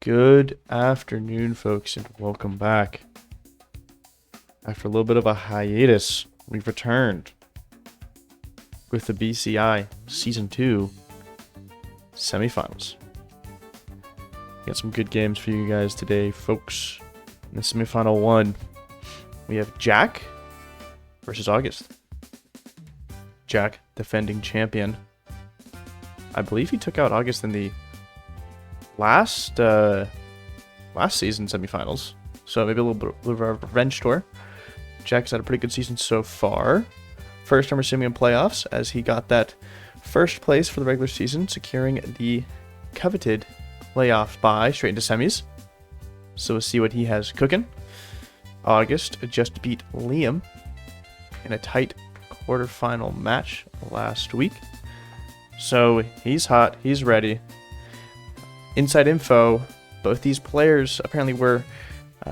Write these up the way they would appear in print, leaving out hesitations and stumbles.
Good afternoon, folks, and welcome back. After a little bit of a hiatus, we've returned with the BCI Season 2 Semifinals. Got some good games for you guys today, folks. In the Semifinal 1, we have Jack versus August. Jack, defending champion. I believe he took out August in the last season semifinals, so maybe a little bit of a revenge tour. Jack's had a pretty good season so far. First time we're seeing him in playoffs, as he got that first place for the regular season, securing the coveted playoff bye straight into semis. So we'll see what he has cooking. August just beat Liam in a tight quarterfinal match last week, so he's hot, he's ready. Inside info, both these players apparently were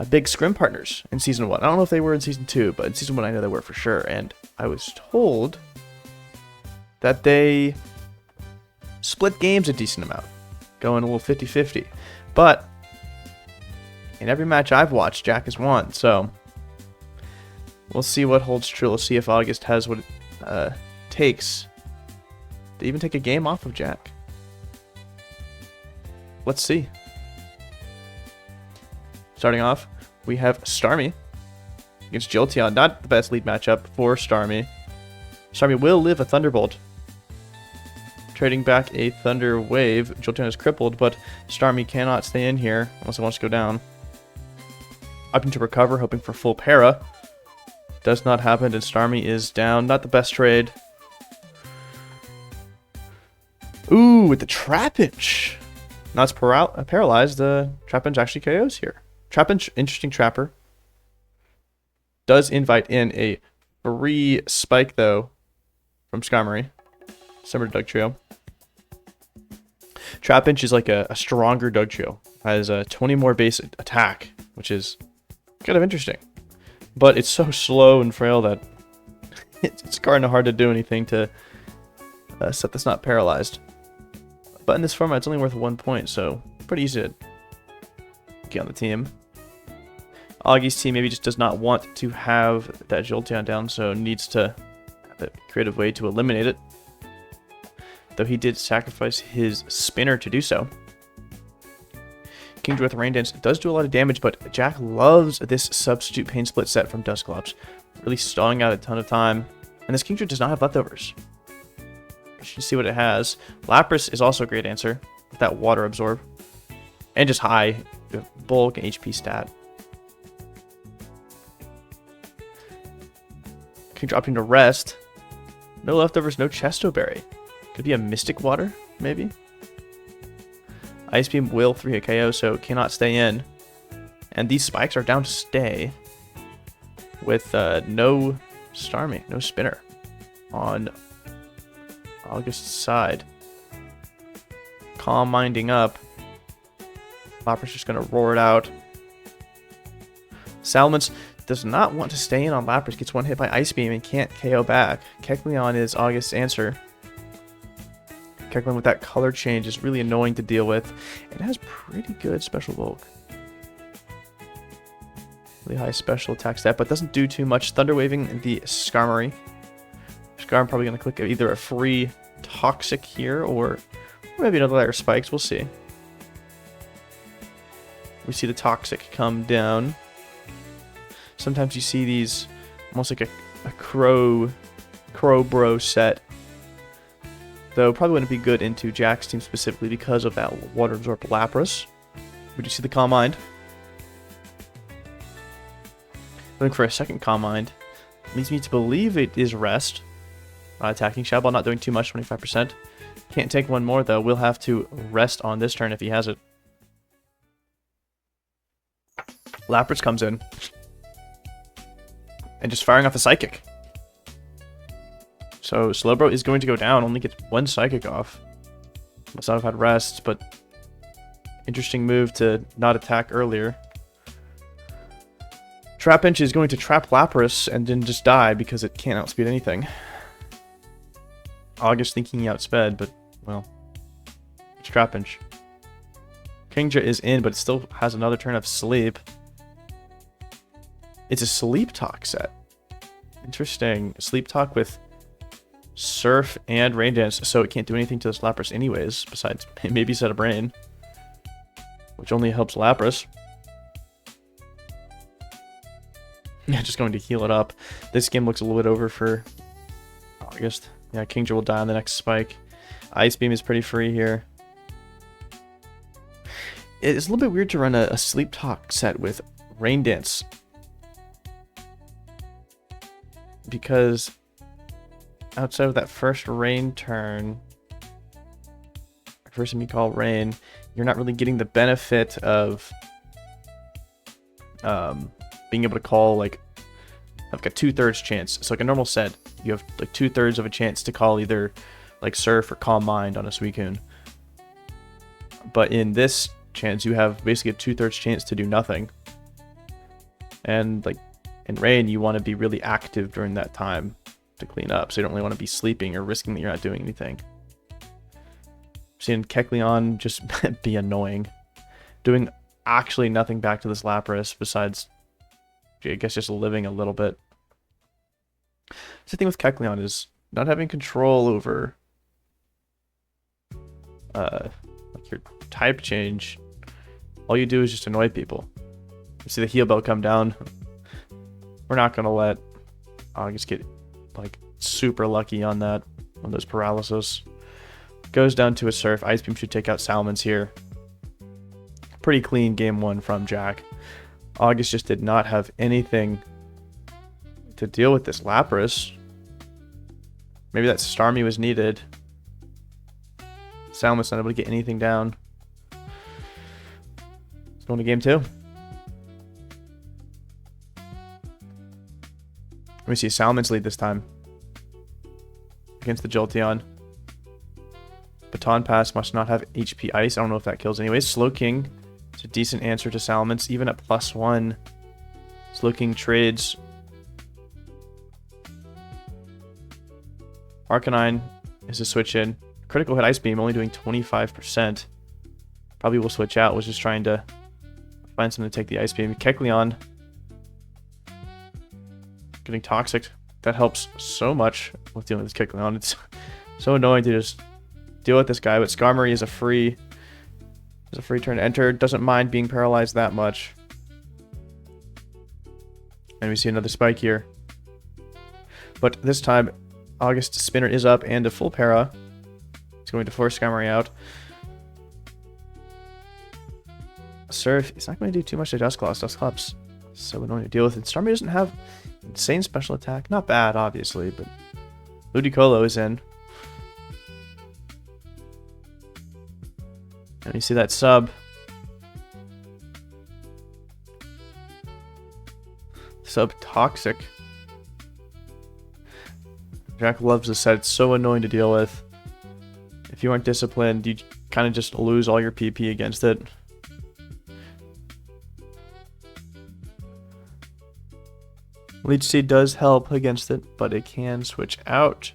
big scrim partners in Season 1. I don't know if they were in Season 2, but in Season 1 I know they were for sure. And I was told that they split games a decent amount, going a little 50-50. But in every match I've watched, Jack has won. So we'll see what holds true. We'll see if August has what it takes to even take a game off of Jack. Let's see. Starting off, we have Starmie against Jolteon. Not the best lead matchup for Starmie. Starmie will live a Thunderbolt, trading back a Thunder Wave. Jolteon is crippled, but Starmie cannot stay in here unless it wants to go down. Opting to recover, hoping for full para. Does not happen, and Starmie is down. Not the best trade. Ooh, with the Trapinch. Now it's paralyzed. The Trapinch actually KOs here. Trapinch, interesting trapper. Does invite in a free spike, though, from Skarmory. Similar to Dugtrio. Trapinch is like a stronger Dugtrio. Has a 20 more base attack, which is kind of interesting. But it's so slow and frail that it's kind of hard to do anything to set this not paralyzed. But in this format, it's only worth 1 point, so pretty easy to get on the team. Augie's team maybe just does not want to have that Jolteon down, so needs to have a creative way to eliminate it. Though he did sacrifice his spinner to do so. Kingdra with Rain Dance does do a lot of damage, but Jack loves this substitute Pain Split set from Dusclops. Really stalling out a ton of time. And this Kingdra does not have leftovers. You should see what it has. Lapras is also a great answer with that water absorb. And just high bulk and HP stat. Kingdra opting to rest. No leftovers, no Chesto Berry. Could be a Mystic Water, maybe? Ice Beam will 3-hit KO, so cannot stay in. And these spikes are down to stay. With no Starmie, no spinner on August's side. Calm minding up. Lapras just going to roar it out. Salamence does not want to stay in on Lapras. Gets one hit by Ice Beam and can't KO back. Kecleon is August's answer. Kecleon with that color change is really annoying to deal with. It has pretty good special bulk. Really high special attack stat, but doesn't do too much. Thunder Waving the Skarmory. Skarm probably going to click either a free Toxic here or maybe another layer of spikes. We'll see. We see the Toxic come down. Sometimes you see these almost like a Crow Bro set. Though probably wouldn't be good into Jack's team specifically because of that Water Absorb Lapras. We do see the Calm Mind. Looking for a second Calm Mind. Leads me to believe it is Rest. Attacking Shadow Ball, not doing too much, 25%. Can't take one more, though. We'll have to rest on this turn if he has it. Lapras comes in. And just firing off a Psychic. So Slowbro is going to go down, only gets one Psychic off. Must not have had rest, but interesting move to not attack earlier. Trapinch is going to trap Lapras and then just die because it can't outspeed anything. August thinking he outsped, but, well, it's Trapinch. Kingdra is in, but it still has another turn of sleep. It's a sleep talk set. Interesting. Sleep talk with surf and rain dance, so it can't do anything to this Lapras anyways, besides maybe set up rain, which only helps Lapras. Yeah, just going to heal it up. This game looks a little bit over for August. Yeah, Kingdra will die on the next spike. Ice Beam is pretty free here. It's a little bit weird to run a Sleep Talk set with Rain Dance, because outside of that first rain turn, first time you call rain, you're not really getting the benefit of being able to call like a 2/3 chance. So like a normal set, you have like 2/3 of a chance to call either like Surf or Calm Mind on a Suicune. But in this chance, you have basically a 2/3 chance to do nothing. And like in rain, you want to be really active during that time to clean up. So you don't really want to be sleeping or risking that you're not doing anything. Seeing Kecleon just be annoying. Doing actually nothing back to this Lapras besides, I guess, just living a little bit. The thing with Kecleon is not having control over like your type change. All you do is just annoy people. You see the heal bell come down. We're not gonna let August get like super lucky on that, on those paralysis. Goes down to a Surf. Ice Beam should take out Salamence here. Pretty clean game one from Jack. August just did not have anything to deal with this Lapras. Maybe that Starmie was needed. Salamence not able to get anything down. Let's go into game two. Let me see Salamence lead this time against the Jolteon. Baton Pass must not have HP Ice. I don't know if that kills anyways. Slowking. It's a decent answer to Salamence, even at +1. Slowking trades. Arcanine is a switch in. Critical hit Ice Beam only doing 25%. Probably will switch out. Was just trying to find something to take the Ice Beam. Kecleon getting Toxic. That helps so much with dealing with this Kecleon. It's so annoying to just deal with this guy, but Skarmory is a free turn to enter. Doesn't mind being paralyzed that much. And we see another spike here. But this time, August Spinner is up and a full para. It's going to force Skarmory out. Surf, it's not going to do too much to Dusclops. Dusclops so annoying to deal with. And Starmie doesn't have insane special attack. Not bad, obviously, but Ludicolo is in. And you see that sub. Sub Toxic. Jack loves this set. It's so annoying to deal with. If you aren't disciplined, you kind of just lose all your PP against it. Leech Seed does help against it, but it can switch out.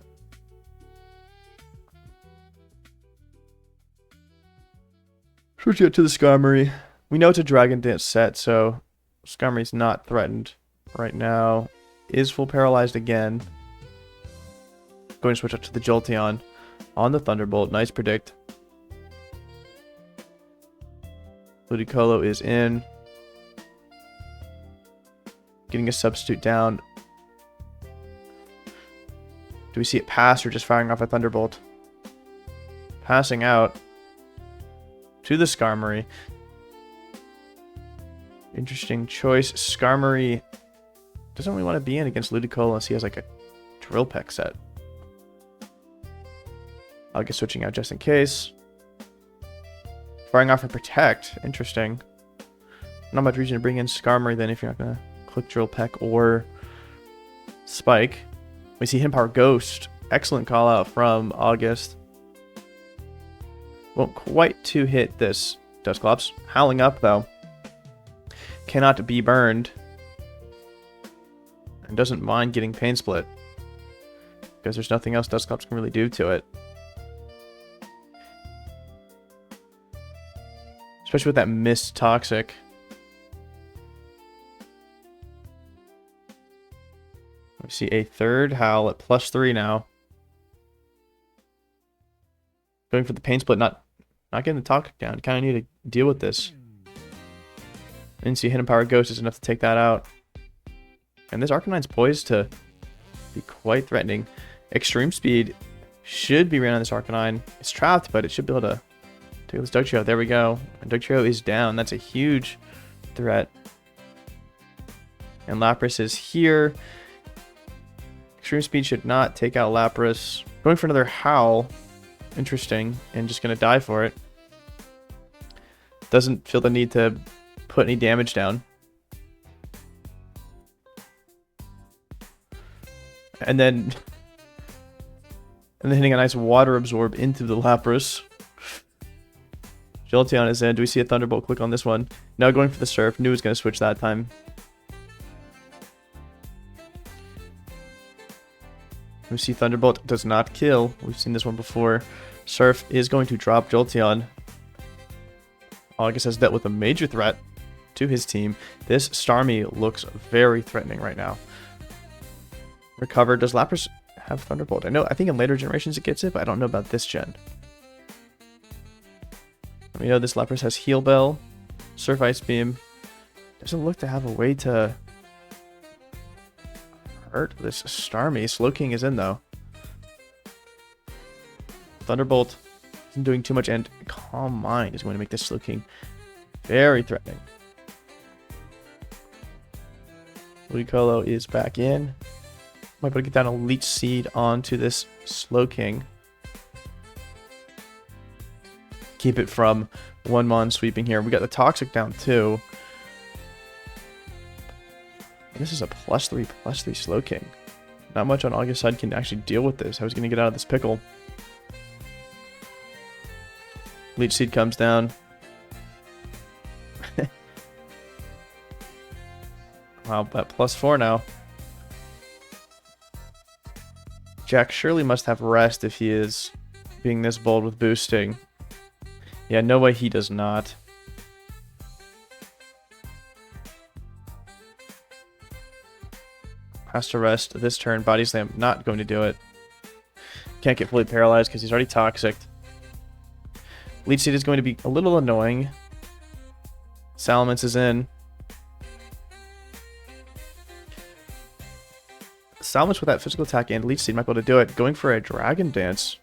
Switch out to the Skarmory. We know it's a Dragon Dance set, so Skarmory's not threatened right now. Is full paralyzed again. Going to switch up to the Jolteon on the Thunderbolt. Nice predict. Ludicolo is in. Getting a substitute down. Do we see it pass or just firing off a Thunderbolt? Passing out to the Skarmory. Interesting choice. Skarmory doesn't really want to be in against Ludicolo unless he has like a Drill Peck set. I'll get switching out just in case. Firing off a Protect. Interesting. Not much reason to bring in Skarmory then if you're not going to click Drill Peck or Spike. We see Hidden Power Ghost. Excellent call out from August. Won't quite to hit this Dusclops. Howling up though. Cannot be burned. And doesn't mind getting Pain Split. Because there's nothing else Dusclops can really do to it. Especially with that missed Toxic. We see a third Howl at +3 now. Going for the Pain Split, not getting the Toxic down. Kind of need to deal with this. And see Hidden Power Ghost is enough to take that out. And this Arcanine's poised to be quite threatening. Extreme Speed should be ran on this Arcanine. It's trapped, but it should be able to take this Dugtrio. There we go. And Dugtrio is down. That's a huge threat. And Lapras is here. Extreme Speed should not take out Lapras. Going for another Howl. Interesting. And just going to die for it. Doesn't feel the need to put any damage down. And then hitting a nice Water Absorb into the Lapras. Jolteon is in. Do we see a Thunderbolt click on this one? No, going for the Surf. Knew it was going to switch that time. We see Thunderbolt does not kill. We've seen this one before. Surf is going to drop Jolteon. August has dealt with a major threat to his team. This Starmie looks very threatening right now. Recover. Does Lapras have Thunderbolt? I think in later generations it gets it, but I don't know about this gen. We know this Lapras has Heal Bell, Surf Ice Beam. Doesn't look to have a way to hurt this Starmie. Slowking is in though. Thunderbolt isn't doing too much, and Calm Mind is going to make this Slowking very threatening. Ludicolo is back in. Might be able to get down a Leech Seed onto this Slowking. Keep it from one Mon sweeping here. We got the Toxic down too. This is a +3/+3 Slowking. Not much on August's side can actually deal with this. How he's going to get out of this pickle. Leech Seed comes down. Wow, at +4 now. Jack surely must have rest if he is being this bold with boosting. Yeah, no way he does not. Has to rest this turn. Body Slam not going to do it. Can't get fully paralyzed because he's already Toxic. Leech Seed is going to be a little annoying. Salamence is in. Salamence with that physical attack and Leech Seed might be able to do it. Going for a Dragon Dance.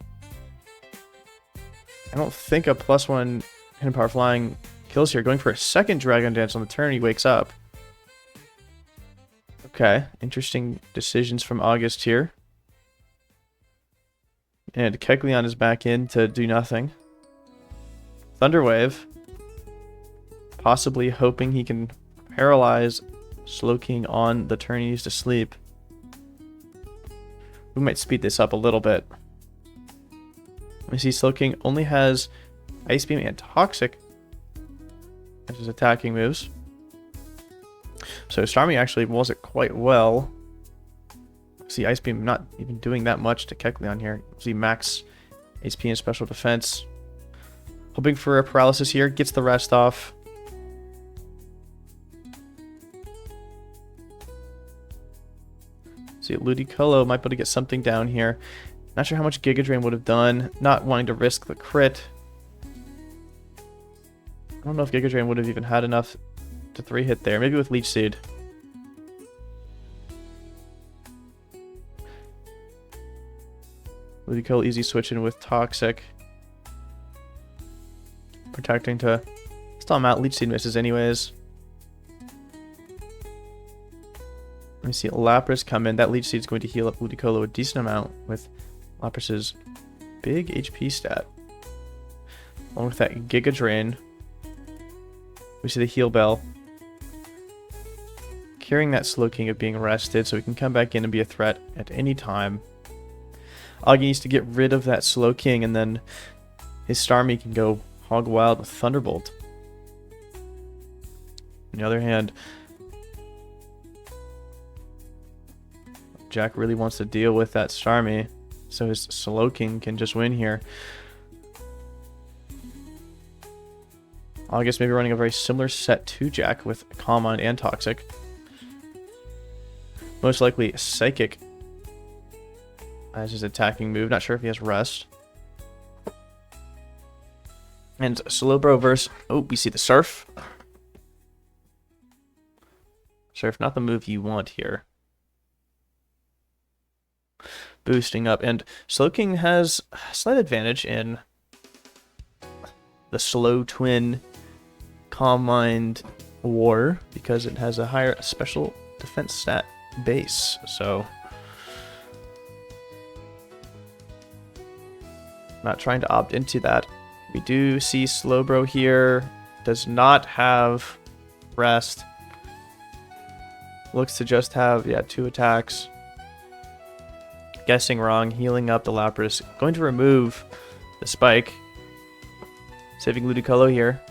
I don't think a +1 Hidden Power Flying kills here. Going for a second Dragon Dance on the turn, he wakes up. Okay, interesting decisions from August here. And Kecleon is back in to do nothing. Thunder Wave. Possibly hoping he can paralyze Slowking on the turn he needs to sleep. We might speed this up a little bit. We see Slowking only has Ice Beam and Toxic as his attacking moves. So Starmie actually rolls it quite well. See Ice Beam not even doing that much to Kecleon here. See max HP and special defense. Hoping for a paralysis here. Gets the rest off. See Ludicolo might be able to get something down here. Not sure how much Giga Drain would have done. Not wanting to risk the crit. I don't know if Giga Drain would have even had enough to 3-hit there. Maybe with Leech Seed. Ludicolo easy switching with Toxic. Protecting to stall him out. Leech Seed misses anyways. Let me see Lapras come in. That Leech Seed is going to heal up Ludicolo a decent amount with Lapras's big HP stat. Along with that Giga Drain. We see the Heal Bell. Curing that Slowking of being rested so he can come back in and be a threat at any time. Augie needs to get rid of that Slowking and then his Starmie can go hog wild with Thunderbolt. On the other hand, Jack really wants to deal with that Starmie so his Slowking can just win here. August maybe running a very similar set to Jack with Calm Mind and Toxic. Most likely Psychic as his attacking move. Not sure if he has Rest. And Slowbro versus... Oh, we see the Surf. Surf, not the move you want here. Boosting up. And Slowking has a slight advantage in the Slow Twin Calm Mind War because it has a higher special defense stat base. So, not trying to opt into that. We do see Slowbro here. Does not have Rest. Looks to just have, yeah, 2 attacks. Guessing wrong. Healing up the Lapras. Going to remove the Spike. Saving Ludicolo here.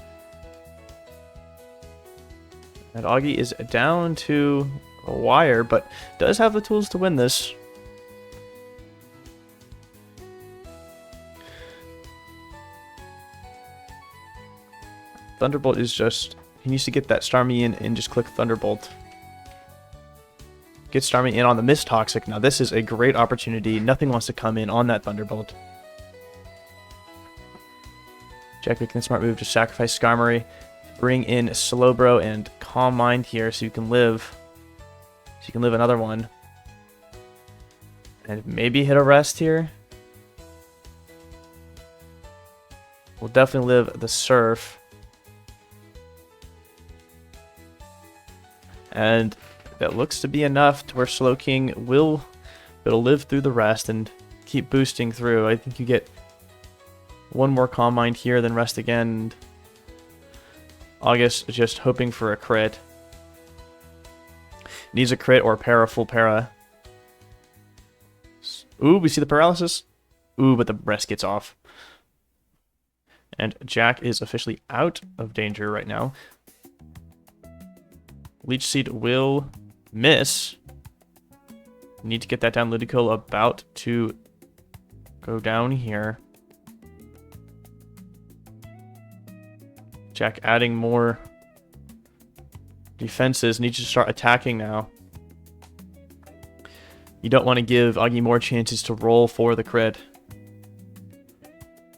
And Augie is down to a wire, but does have the tools to win this. Thunderbolt is just... He needs to get that Starmie in and just click Thunderbolt. Get Starmie in on the Mist Toxic. Now this is a great opportunity. Nothing wants to come in on that Thunderbolt. Jack making the smart move to sacrifice Skarmory. Bring in Slowbro and Calm Mind here so you can live. So you can live another one. And maybe hit a Rest here. We'll definitely live the Surf. And that looks to be enough to where Slowking will live through the rest and keep boosting through. I think you get one more Calm Mind here, then rest again. August just hoping for a crit. Needs a crit or para, full para. Ooh, we see the paralysis. Ooh, but the rest gets off. And Jack is officially out of danger right now. Leech Seed will miss. Need to get that down. Ludicolo about to go down here. Jack adding more defenses. Needs to start attacking now. You don't want to give Augie more chances to roll for the crit.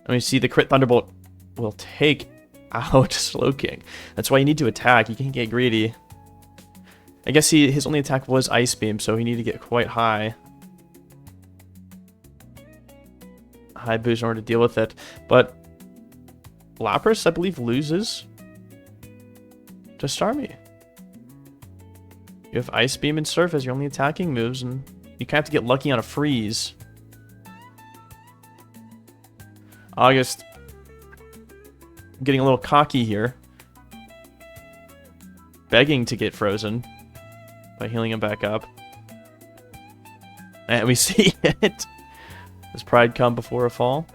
I mean, see, the crit Thunderbolt will take out Slowking. That's why you need to attack. You can't get greedy. I guess his only attack was Ice Beam, so he needed to get quite high. High boost in order to deal with it. But Lapras, I believe, loses to Starmie. You have Ice Beam and Surf as your only attacking moves, and you kind of have to get lucky on a freeze. August getting a little cocky here. Begging to get frozen by healing him back up. And we see it. Does pride come before a fall?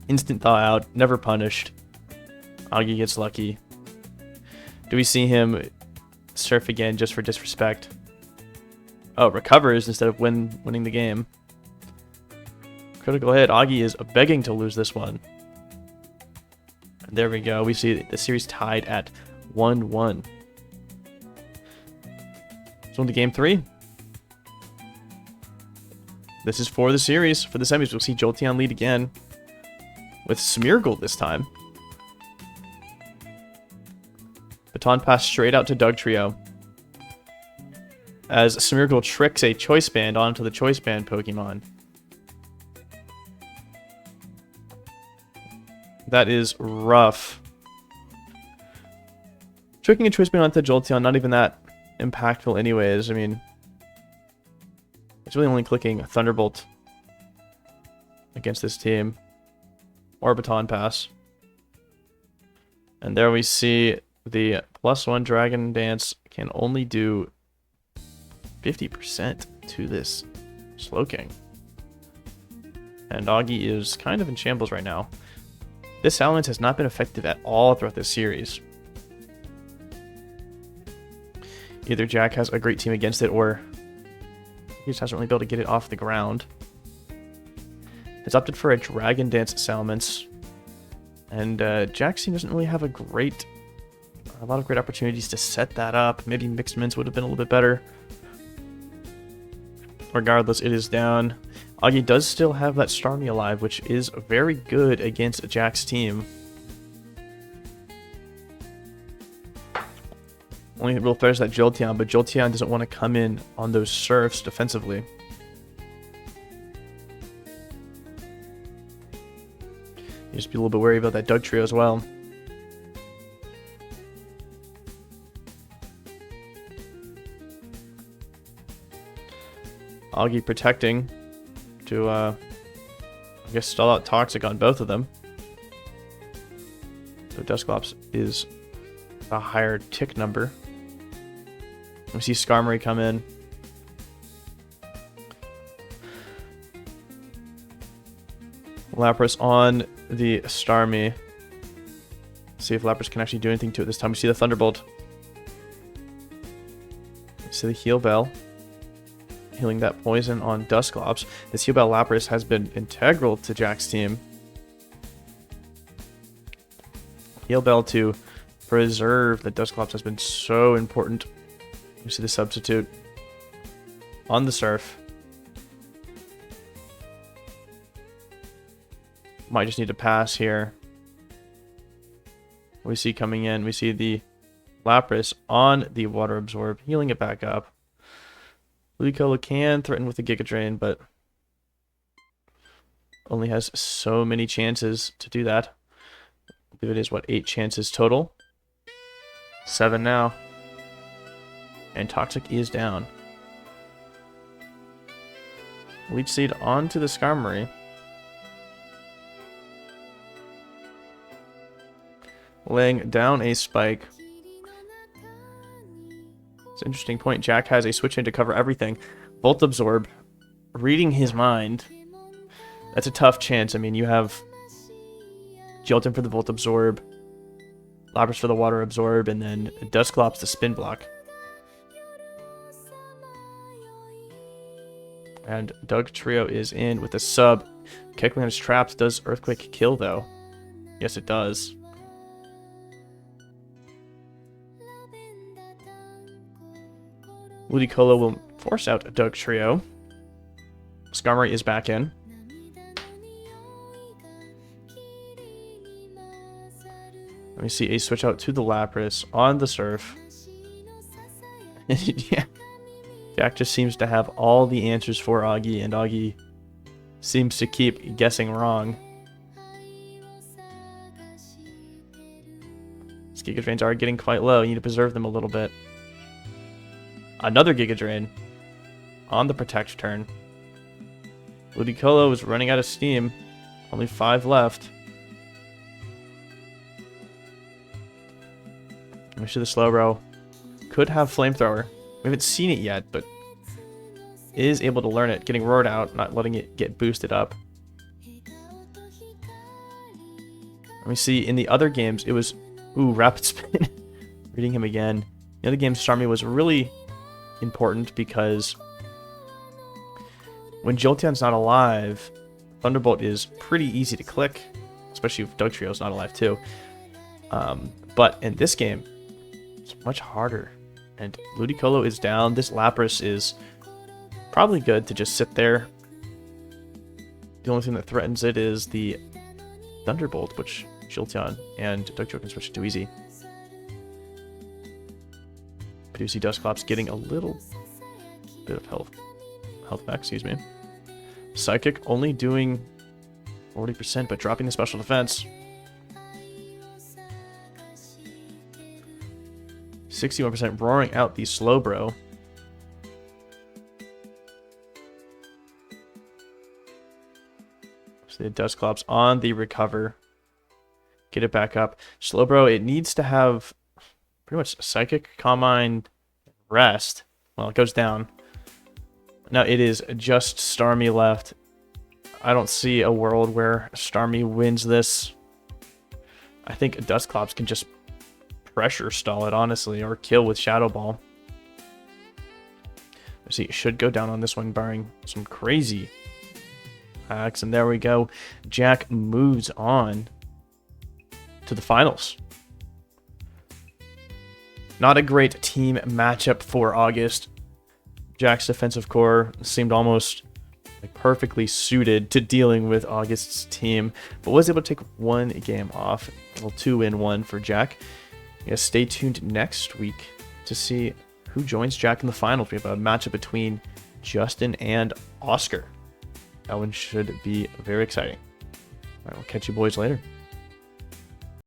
Instant thaw out, never punished. Augie gets lucky. Do we see him surf again just for disrespect? Oh, recovers instead of winning the game. Critical hit. Augie is begging to lose this one. And there we go. We see the series tied at 1-1. So into game 3. This is for the series. For the semis, we'll see Jolteon lead again. With Smeargle this time. Baton pass straight out to Dugtrio. As Smeargle tricks a Choice Band onto the Choice Band Pokemon. That is rough. Tricking a Choice Band onto Jolteon, not even that impactful anyways. I mean, it's really only clicking Thunderbolt against this team. Or Baton Pass. And there we see the +1 Dragon Dance can only do 50% to this Slowking. And Augie is kind of in shambles right now. This Silence has not been effective at all throughout this series. Either Jack has a great team against it, or he just hasn't really been able to get it off the ground. It's opted for a Dragon Dance Salamence. And Jack's team doesn't really have a lot of great opportunities to set that up. Maybe Mixed Mints would have been a little bit better. Regardless, it is down. Augie does still have that Starmie alive, which is very good against Jack's team. Only real threat is that Jolteon, but Jolteon doesn't want to come in on those surfs defensively. You just be a little bit wary about that Doug trio as well. Augie protecting to, I guess, stall out Toxic on both of them. So Dusclops is a higher tick number. We see Skarmory come in. Lapras on the Starmie. See if Lapras can actually do anything to it this time. We see the Thunderbolt. We see the Heal Bell. Healing that poison on Dusclops. This Heal Bell Lapras has been integral to Jack's team. Heal Bell to preserve the Dusclops has been so important. You see the substitute on the surf. Might just need to pass here. We see coming in, we see the Lapras on the Water Absorb, healing it back up. Ludicolo can threaten with a Giga Drain, but only has so many chances to do that. I believe it is, what, 8 chances total? 7 now. And Toxic is down. Leech Seed onto the Skarmory. Laying down a Spike. It's an interesting point. Jack has a Switch in to cover everything. Volt Absorb, reading his mind. That's a tough chance. I mean, you have Jolteon for the Volt Absorb, Lapras for the Water Absorb, and then Dusclops the Spin Block. And Doug Trio is in with a sub. Kecleon is trapped. Does Earthquake kill, though? Yes, it does. Ludicolo will force out a Doug Trio. Skarmory is back in. Let me see a switch out to the Lapras on the surf. Yeah. Jack just seems to have all the answers for Augie, and Augie seems to keep guessing wrong. These Giga Drains are getting quite low. You need to preserve them a little bit. Another Giga Drain on the Protect turn. Ludicolo is running out of steam. Only 5 left. I'm sure the Slowbro could have Flamethrower. We haven't seen it yet, but is able to learn it. Getting roared out, not letting it get boosted up. Let me see, in the other games, it was... Ooh, Rapid Spin. Reading him again. The other game, Starmie was really important because when Jolteon's not alive, Thunderbolt is pretty easy to click, especially if Doug Trio's not alive too. But in this game, it's much harder. And Ludicolo is down. This Lapras is probably good to just sit there. The only thing that threatens it is the Thunderbolt, which Jolteon and Doug Trio can switch to easy. But you see Dusclops getting a little bit of health back, excuse me. Psychic only doing 40%, but dropping the special defense. 61% roaring out the Slowbro. So the Dusclops on the recover. Get it back up. Slowbro, it needs to have pretty much Psychic, Calm Mind, Rest. Well, it goes down. Now it is just Starmie left. I don't see a world where Starmie wins this. I think Dusclops can just pressure stall it, honestly, or kill with Shadow Ball. Let's see, it should go down on this one, barring some crazy hacks. And there we go. Jack moves on. to the finals. Not a great team matchup for August. Jack's defensive core seemed almost like perfectly suited to dealing with August's team, but was able to take one game off. A little 2-1 for Jack. Yeah, stay tuned next week to see who joins Jack in the finals. We have a matchup between Justin and Oscar. That one should be very exciting. All right, we'll catch you boys later.